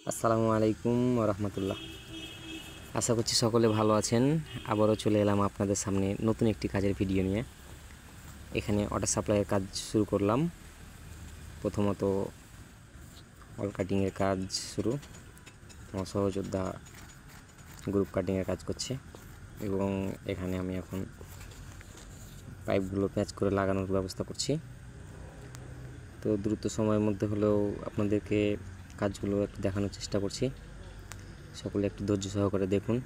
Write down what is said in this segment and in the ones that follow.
আসসালামু আলাইকুম ওয়া রাহমাতুল্লাহ। আশা করছি সকলে ভালো আছেন। আবারও চলে এলাম আপনাদের সামনে নতুন একটি কাজের ভিডিও নিয়ে। এখানে ওয়াটার সাপ্লাইয়ের কাজ শুরু করলাম। প্রথমত অল কাটিংয়ের কাজ শুরু। আমার সহযোদ্ধা গ্রুপ কাটিংয়ের কাজ করছে এবং এখানে আমি এখন পাইপগুলো প্যাচ করে লাগানোর ব্যবস্থা করছি। তো দ্রুত সময়ের মধ্যে হলেও আপনাদেরকে কাজগুলো একটু দেখানোর চেষ্টা করছি। সকলে একটু ধৈর্য সহকারে দেখুন।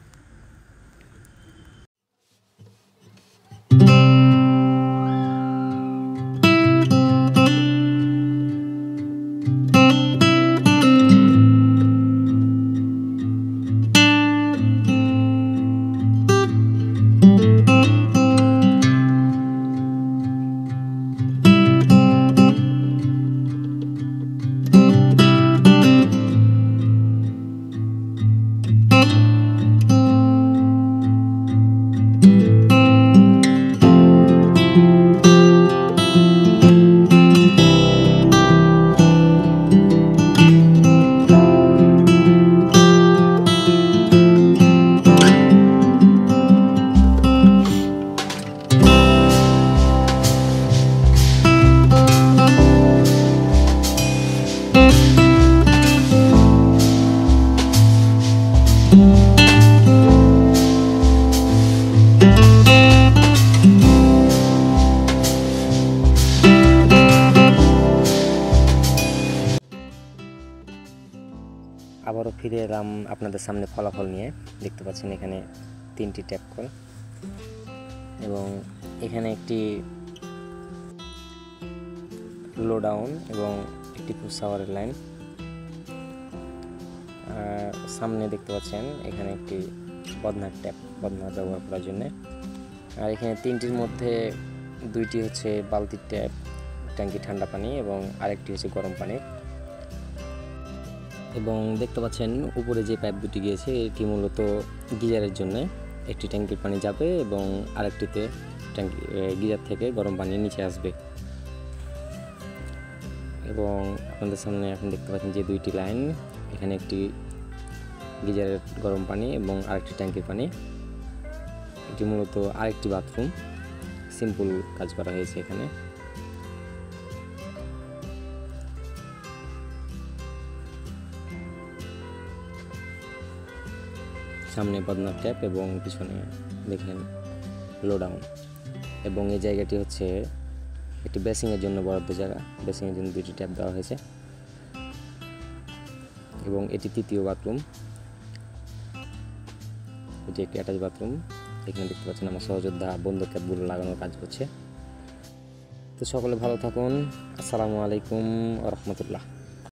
আবারও ফিরে এলাম আপনাদের সামনে ফলাফল নিয়ে। দেখতে পাচ্ছেন এখানে 3টি ট্যাপ কল এবং এখানে একটি লো ডাউন এবং একটি পুশ শাওয়ারের লাইন। সামনে দেখতে পাচ্ছেন এখানে একটি বদনার ট্যাপ, বদনা ব্যবহার করার জন্য। আর এখানে 3টির মধ্যে 2টি হচ্ছে বালতির ট্যাপ, ট্যাঙ্কি ঠান্ডা পানি এবং আরেকটি হচ্ছে গরম পানি। এবং দেখতে পাচ্ছেন উপরে যে পাইপ দুটি গিয়েছে এটি মূলত গিজারের জন্য। একটি ট্যাঙ্কির পানি যাবে এবং আরেকটিতে ট্যাঙ্কি গিজার থেকে গরম পানি নিচে আসবে। এবং আপনাদের সামনে এখন দেখতে পাচ্ছেন যে 2টি লাইন, এখানে একটি গিজারের গরম পানি এবং আরেকটি ট্যাঙ্কির পানি। এটি মূলত আরেকটি বাথরুম, সিম্পল কাজ করা হয়েছে এখানে। সামনে বদনার ট্যাপ এবং পিছনে দেখেন লো ডাউন। এবং এই জায়গাটি হচ্ছে একটি বেসিংয়ের জন্য বরাদ্দ জায়গা। বেসিংয়ের জন্য 2টি ট্যাপ দেওয়া হয়েছে এবং এটি 3য় বাথরুম। এটি একটি অ্যাটাচ বাথরুম। এখানে দেখতে পাচ্ছেন আমার সহযোদ্ধা বন্ধ ট্যাপগুলো লাগানোর কাজ করছে। তো সকলে ভালো থাকুন। আসসালামু আলাইকুম ওয়া রাহমাতুল্লাহ।